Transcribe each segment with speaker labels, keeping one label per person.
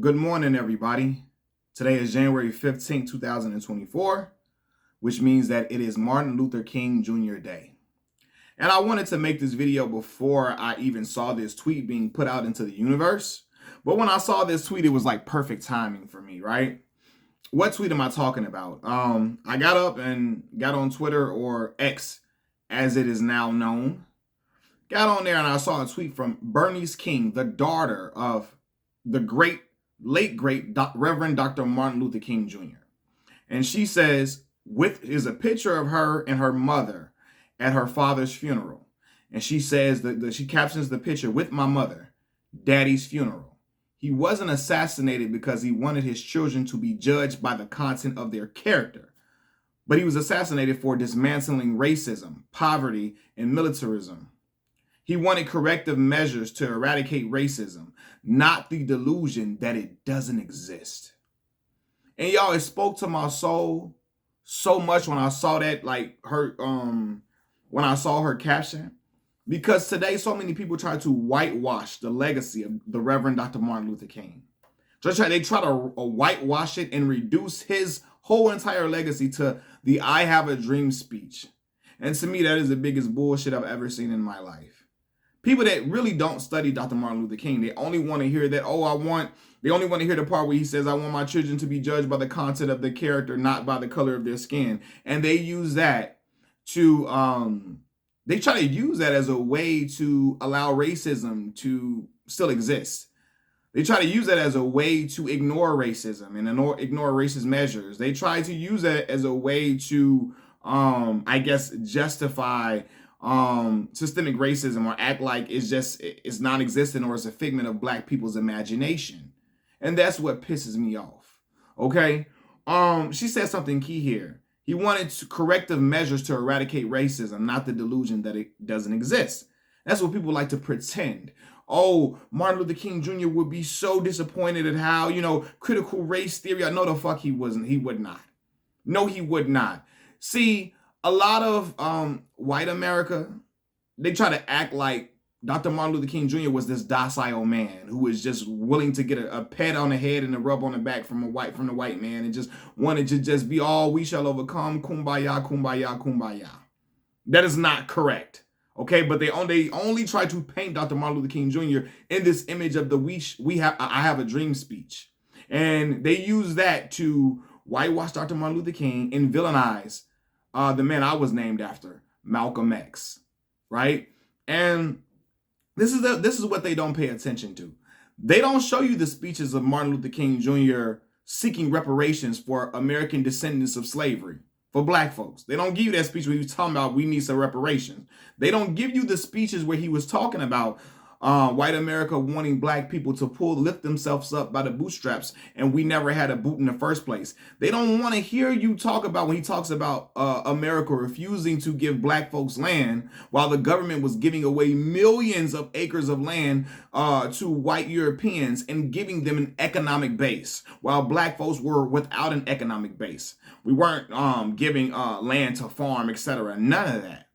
Speaker 1: Good morning, everybody. Today is January 15th, 2024, which means that it is Martin Luther King Jr. Day. And I wanted to make this video before I even saw this tweet being put out into the universe. But when I saw this tweet, it was like perfect timing for me, right? What tweet am I talking about? I got up and got on Twitter, or X as it is now known. Got on there and I saw a tweet from Bernice King, the daughter of the late great Reverend Dr. Martin Luther King Jr. And she says, is a picture of her and her mother at her father's funeral. And she says that she captions the picture, "With my mother, Daddy's funeral. He wasn't assassinated because he wanted his children to be judged by the content of their character, but he was assassinated for dismantling racism, poverty, and militarism. He wanted corrective measures to eradicate racism, not the delusion that it doesn't exist." And y'all, it spoke to my soul so much when I saw that, like when I saw her caption, because today so many people try to whitewash the legacy of the Reverend Dr. Martin Luther King. They try to whitewash it and reduce his whole entire legacy to the "I have a dream" speech. And to me, that is the biggest bullshit I've ever seen in my life. People that really don't study Dr. Martin Luther King, they only want to hear that, they only want to hear the part where he says, "I want my children to be judged by the content of their character, not by the color of their skin." And they use that to, they try to use that as a way to allow racism to still exist. They try to use that as a way to ignore racism and ignore racist measures. They try to use that as a way to, justify systemic racism, or act like it's non-existent, or it's a figment of Black people's imagination. And that's what pisses me off. Okay. She said something key here. He wanted corrective measures to eradicate racism, not the delusion that it doesn't exist. That's what people like to pretend. Oh, Martin Luther King Jr. would be so disappointed at how, critical race theory. I know the fuck he wasn't. He would not. No, he would not. See, a lot of white America, they try to act like Dr. Martin Luther King Jr. was this docile man who was just willing to get a pat on the head and a rub on the back from the white man, and just wanted to just be all "we shall overcome, kumbaya, kumbaya, kumbaya." That is not correct. Okay, but they only try to paint Dr. Martin Luther King Jr. in this image of the "I have a dream" speech. And they use that to whitewash Dr. Martin Luther King and villainize the man I was named after, Malcolm X, right? And this is what they don't pay attention to. They don't show you the speeches of Martin Luther King Jr. seeking reparations for American descendants of slavery, for Black folks. They don't give you that speech where he was talking about we need some reparations. They don't give you the speeches where he was talking about white America wanting Black people to lift themselves up by the bootstraps, and we never had a boot in the first place. They don't want to hear you talk about, when he talks about America refusing to give Black folks land while the government was giving away millions of acres of land to white Europeans and giving them an economic base, while Black folks were without an economic base. We weren't giving land to farm, etc. None of that.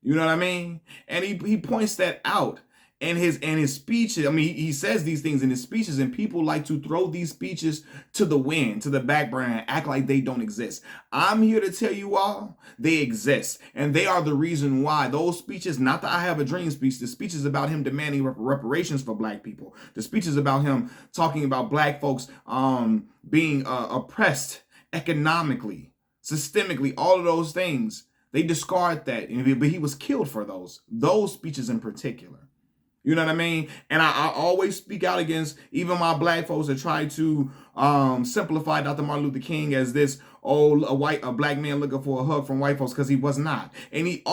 Speaker 1: You know what I mean? And he points that out. And his speeches, he says these things in his speeches, and people like to throw these speeches to the wind, to the back burner, and act like they don't exist. I'm here to tell you all, they exist. And they are the reason why those speeches, not the "I have a dream" speech, the speeches about him demanding reparations for Black people, the speeches about him talking about Black folks being oppressed economically, systemically, all of those things, they discard that. But he was killed for those speeches in particular. You know what I mean? And I always speak out against even my Black folks that try to simplify Dr. Martin Luther King as this, a Black man looking for a hug from white folks, because he was not. And he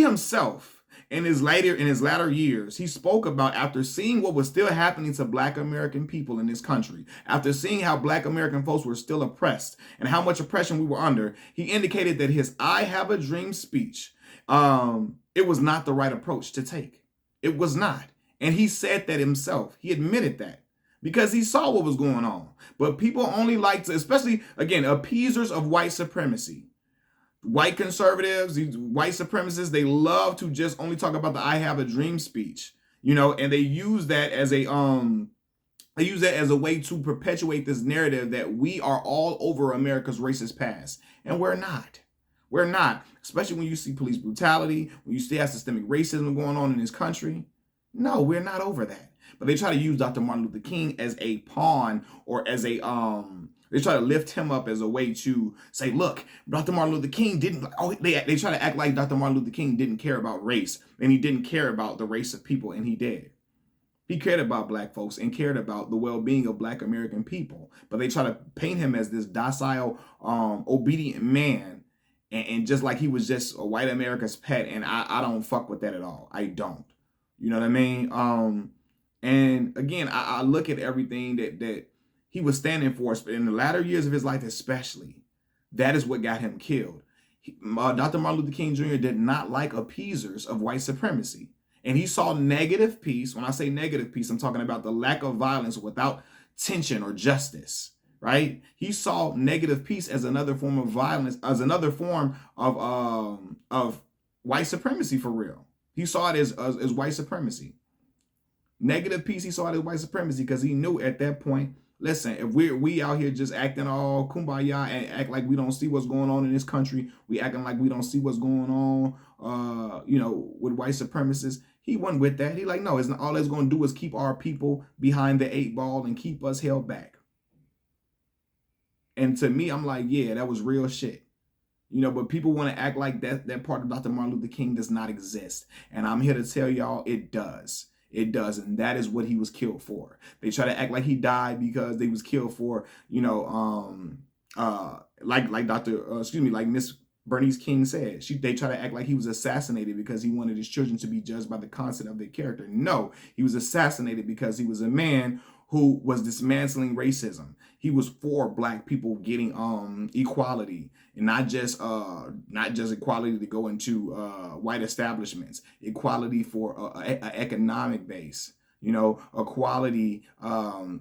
Speaker 1: himself, in his latter years, he spoke about, after seeing what was still happening to Black American people in this country, after seeing how Black American folks were still oppressed and how much oppression we were under, he indicated that his "I have a dream" speech, it was not the right approach to take. It was not. And he said that himself. He admitted that because he saw what was going on. But people only like to, especially, again, appeasers of white supremacy. White conservatives, these white supremacists, they love to just only talk about the "I have a dream" speech, and they use that as a They use that as a way to perpetuate this narrative that we are all over America's racist past. And we're not. We're not. Especially when you see police brutality, when you see systemic racism going on in this country. No, we're not over that. But they try to use Dr. Martin Luther King as a pawn, or as a they try to lift him up as a way to say, look, Dr. Martin Luther King didn't, they try to act like Dr. Martin Luther King didn't care about race, and he didn't care about the race of people, and he did. He cared about black folks and cared about the well-being of black American people. But they try to paint him as this docile, obedient man, and just like he was just a white America's pet. And I don't fuck with that at all. I don't. You know what I mean? And again, I look at everything that he was standing for in the latter years of his life, especially. That is what got him killed. Dr. Martin Luther King Jr. did not like appeasers of white supremacy. And he saw negative peace. When I say negative peace, I'm talking about the lack of violence without tension or justice, right? He saw negative peace as another form of violence, as another form of white supremacy, for real. He saw it as white supremacy. Negative peace, he saw it as white supremacy, because he knew at that point, listen, if we out here just acting all kumbaya and act like we don't see what's going on in this country, we acting like we don't see what's going on, with white supremacists, he wasn't with that. He like, no, it's not, all it's going to do is keep our people behind the 8 ball and keep us held back. And to me, I'm like, yeah, that was real shit. But people want to act like that part of Dr. Martin Luther King does not exist. And I'm here to tell y'all it does. It does, and that is what he was killed for. They try to act like he died because they was killed for, like Miss Bernice King said. They try to act like he was assassinated because he wanted his children to be judged by the content of their character. No, he was assassinated because he was a man who was dismantling racism. He was for black people getting equality, and not just equality to go into white establishments, equality for an economic base, equality all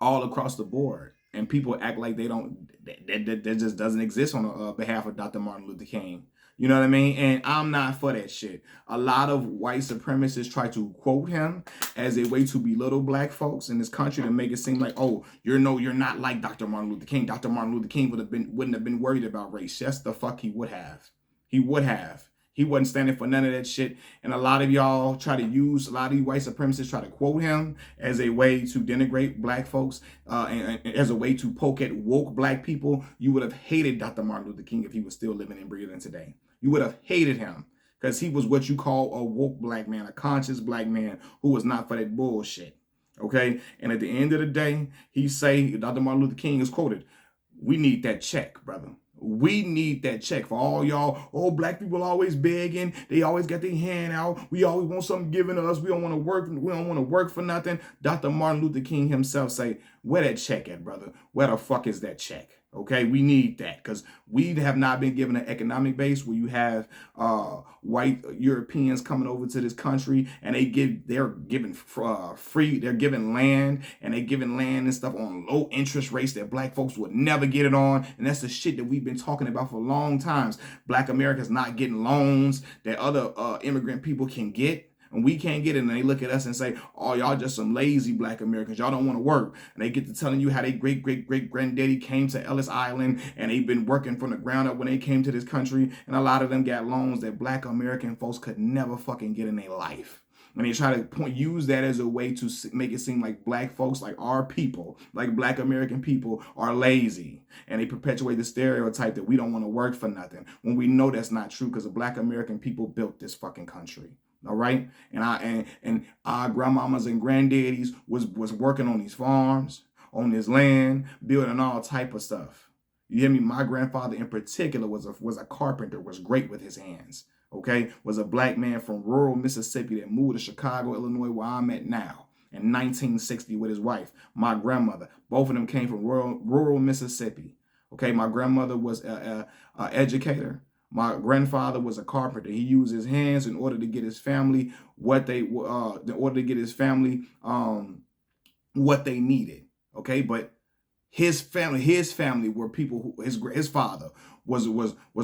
Speaker 1: across the board. And people act like they don't, that just doesn't exist on behalf of Dr. Martin Luther King. You know what I mean? And I'm not for that shit. A lot of white supremacists try to quote him as a way to belittle black folks in this country, to make it seem like, oh, you're not like Dr. Martin Luther King. Dr. Martin Luther King wouldn't have been worried about race. Yes, the fuck he would have. He would have. He wasn't standing for none of that shit. And a lot of y'all try to use, a lot of you white supremacists try to quote him as a way to denigrate black folks, and as a way to poke at woke black people. You would have hated Dr. Martin Luther King if he was still living and breathing today. You would have hated him, because he was what you call a woke black man, a conscious black man who was not for that bullshit. Okay? And at the end of the day, Dr. Martin Luther King is quoted, "We need that check, brother. We need that check for all y'all. Oh, black people always begging. They always got their hand out. We always want something given to us. We don't want to work. We don't want to work for nothing." Dr. Martin Luther King himself say, "Where that check at, brother? Where the fuck is that check?" Okay, we need that, because we have not been given an economic base where you have white Europeans coming over to this country, and they're giving free, they're giving land, and they giving land and stuff on low interest rates that black folks would never get it on. And that's the shit that we've been talking about for long times. Black America's not getting loans that other immigrant people can get. And we can't get it, and they look at us and say, "Oh, y'all just some lazy black Americans. Y'all don't want to work." And they get to telling you how they great granddaddy came to Ellis Island, and they've been working from the ground up when they came to this country. And a lot of them got loans that black American folks could never fucking get in their life. And they try to use that as a way to make it seem like black folks, like our people, like black American people, are lazy. And they perpetuate the stereotype that we don't want to work for nothing, when we know that's not true, because the black American people built this fucking country. All right, and our grandmamas and granddaddies was working on these farms, on this land, building all type of stuff. You hear me? My grandfather in particular was a carpenter, was great with his hands. Okay, was a black man from rural Mississippi that moved to Chicago, Illinois, where I'm at now, in 1960 with his wife. My grandmother, both of them came from rural Mississippi. Okay, my grandmother was a educator. My grandfather was a carpenter. He used his hands in order to get his family what they needed. Okay, but his family were people who his father was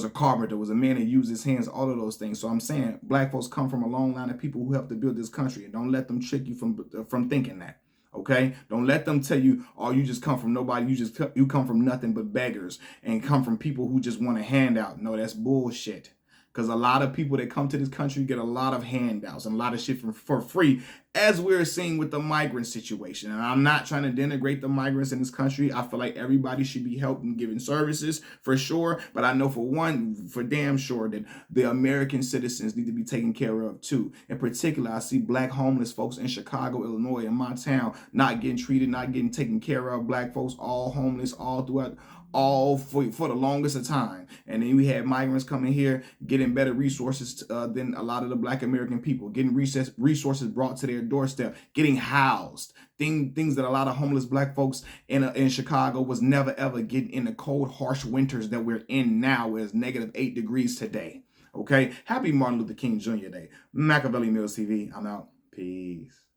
Speaker 1: a carpenter, was a man that used his hands, all of those things. So I'm saying black folks come from a long line of people who helped to build this country, and don't let them trick you from thinking that. Okay, don't let them tell you, oh, you just come from nobody, you come from nothing but beggars and come from people who just want a handout. No, that's bullshit. Because a lot of people that come to this country get a lot of handouts and a lot of shit for free, as we're seeing with the migrant situation. And I'm not trying to denigrate the migrants in this country. I feel like everybody should be helped and given services for sure. But I know for damn sure that the American citizens need to be taken care of too. In particular, I see black homeless folks in Chicago, Illinois, in my town, not getting treated, not getting taken care of. Black folks all homeless all throughout, all for the longest of time. And then we had migrants coming here getting better resources than a lot of the black American people, getting resources brought to their doorstep, getting housed, things that a lot of homeless black folks in Chicago was never ever getting in the cold, harsh winters that we're in now, where it's -8 degrees today. Okay, happy Martin Luther King Jr. Day. Machiavelli Mills TV, I'm out. Peace.